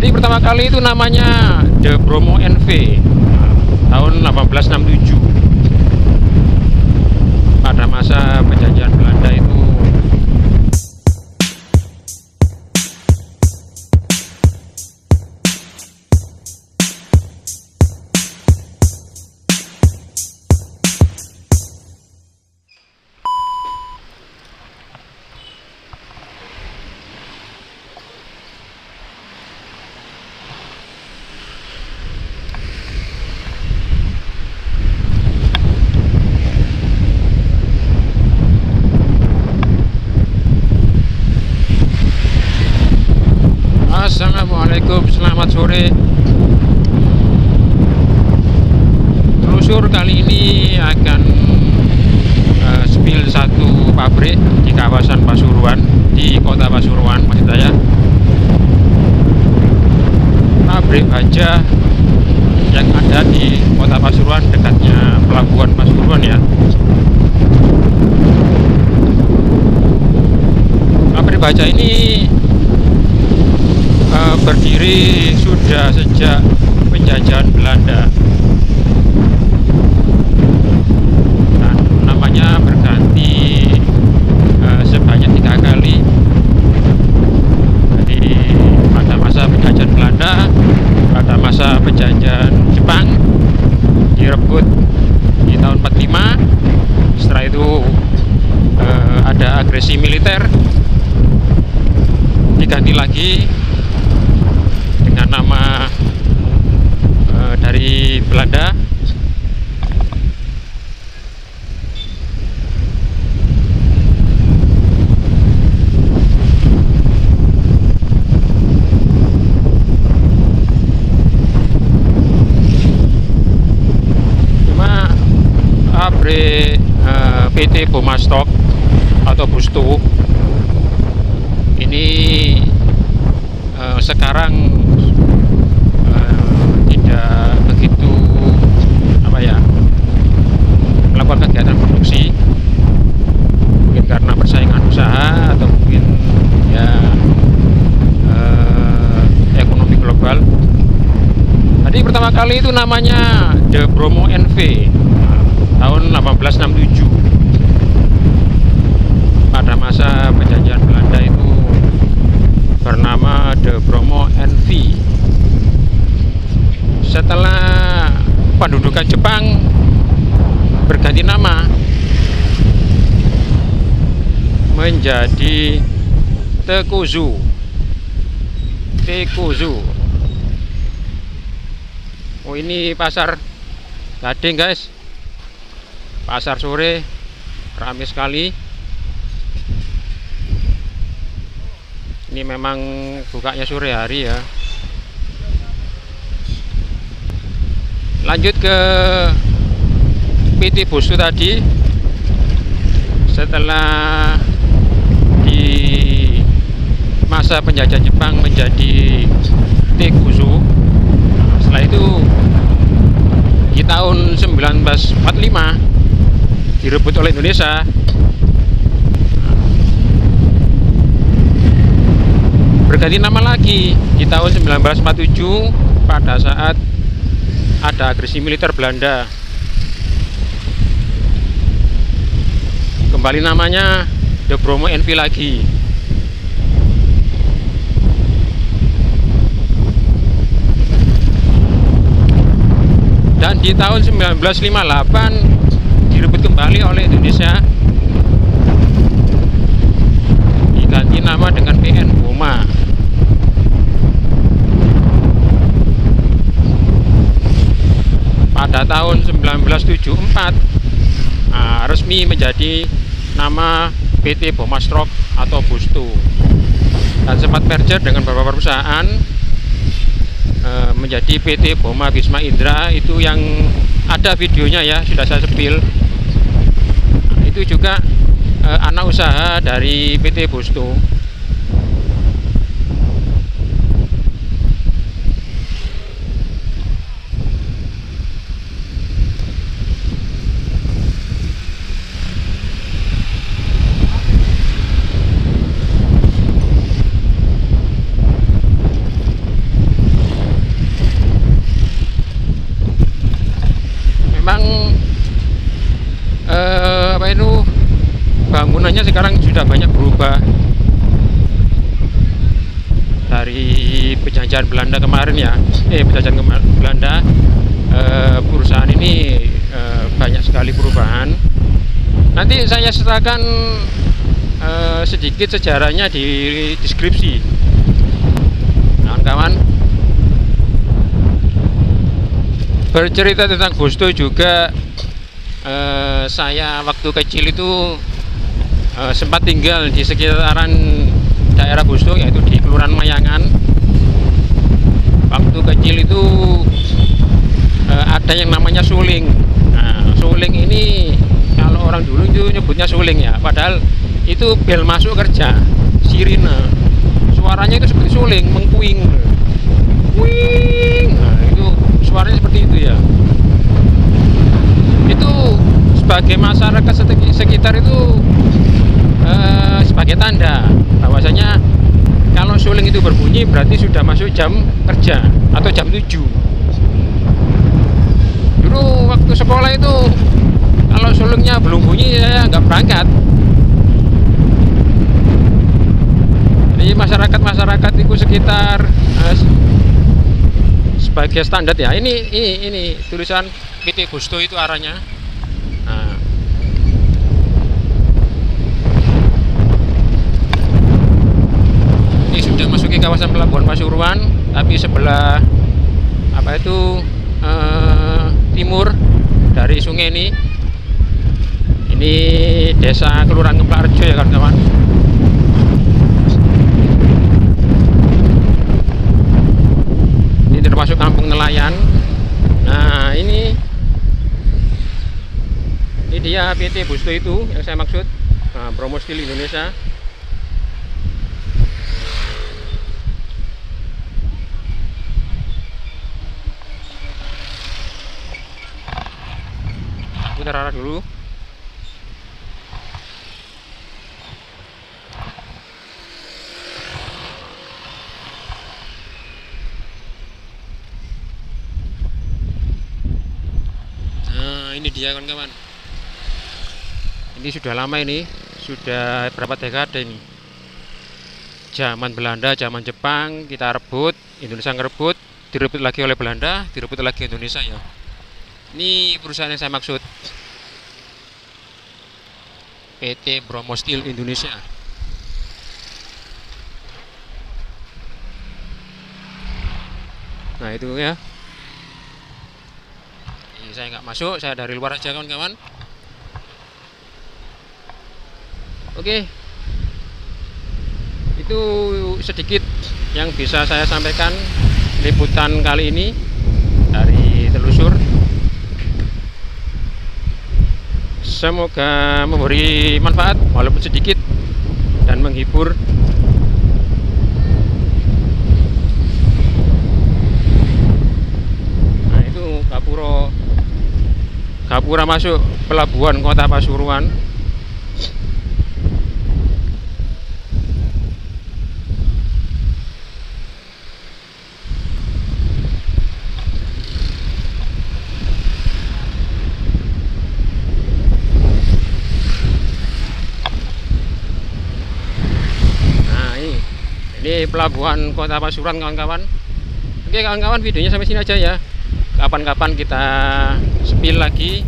Jadi pertama kali itu namanya The Bromo NV tahun 1867 pada masa penjajahan Belanda itu. Assalamualaikum, selamat sore. Telusur kali ini akan spill satu pabrik di kawasan Pasuruan, di kota Pasuruan maksud saya. Pabrik baja yang ada di kota Pasuruan, dekatnya pelabuhan Pasuruan ya. Pabrik baja ini berdiri sudah sejak penjajahan Belanda, dan namanya berganti sebanyak 3 kali. Jadi pada masa penjajahan Belanda, pada masa penjajahan Jepang direbut di tahun 45. Setelah itu ada agresi militer, diganti lagi dengan nama dari Belanda. Cuma pabrik PT Bomastok atau Busto ini sekarang tidak begitu melakukan kegiatan produksi, mungkin karena persaingan usaha atau mungkin ya ekonomi global. Jadi pertama kali itu namanya The Bromo NV tahun 1867 pada masa penjajahan Belanda itu bernama The Bromo NV. Setelah pendudukan Jepang berganti nama menjadi Tekuzu. Oh, ini pasar Gading guys, pasar sore ramai sekali. Ini memang bukanya sore hari ya. Lanjut ke PT Busto tadi. Setelah di masa penjajahan Jepang menjadi Tekuzu, setelah itu di tahun 1945 direbut oleh Indonesia. Berganti nama lagi di tahun 1947 pada saat ada agresi militer Belanda. Kembali namanya The Bromo NV lagi. Dan di tahun 1958 direbut kembali oleh Indonesia, diganti nama dengan PN Boma. Pada tahun 1974 resmi menjadi nama PT Bomastok atau Busto, dan sempat merger dengan beberapa perusahaan menjadi PT Boma Bisma Indra. Itu yang ada videonya ya, sudah saya spill. Itu juga anak usaha dari PT Busto. bangunannya sekarang sudah banyak berubah dari penjajahan Belanda kemarin ya. Belanda, perusahaan ini banyak sekali perubahan. Nanti saya sertakan sedikit sejarahnya di deskripsi, kawan-kawan. Bercerita tentang Gusto juga, saya waktu kecil itu sempat tinggal di sekitaran daerah Gusto, yaitu di Kelurahan Mayangan. Waktu kecil itu ada yang namanya suling. Nah, suling ini kalau orang dulu itu nyebutnya suling ya, padahal itu bel masuk kerja, sirine. Suaranya itu seperti suling, mengkuing. Wing. Nah, itu suaranya seperti itu ya. Itu sebagai masyarakat sekitar itu sebagai tanda bahwasanya kalau suling itu berbunyi berarti sudah masuk jam kerja atau jam 7. Dulu waktu sekolah itu kalau sulingnya belum bunyi saya nggak berangkat. Jadi masyarakat itu sekitar sebagai standar ya. Ini tulisan PT Gusto itu arahnya. Nah, ini sudah masuki kawasan Pelabuhan Pasuruan, tapi sebelah apa itu timur dari sungai ini. Ini desa Kelurahan Ngemplak Rejo ya kawan-kawan. Ini termasuk kampung nelayan. Nah, ini dia PT Gusto itu yang saya maksud, Bromo Steel Indonesia. Putar arah dulu. Nah, ini dia kawan-kawan. Ini sudah lama, ini sudah berapa dekade ini. Zaman Belanda, zaman Jepang kita rebut, Indonesia ngerebut, direbut lagi oleh Belanda, direbut lagi Indonesia ya. Ini perusahaan yang saya maksud, PT Bromo Steel Indonesia. Nah itu ya. Ini saya nggak masuk, saya dari luar aja kawan-kawan. Oke, itu sedikit yang bisa saya sampaikan liputan kali ini dari telusur. Semoga memberi manfaat walaupun sedikit dan menghibur. Nah itu Gapura masuk pelabuhan Kota Pasuruan. Ini pelabuhan Kota Pasuruan kawan-kawan. Oke kawan-kawan, videonya sampai sini aja ya. Kapan-kapan kita spill lagi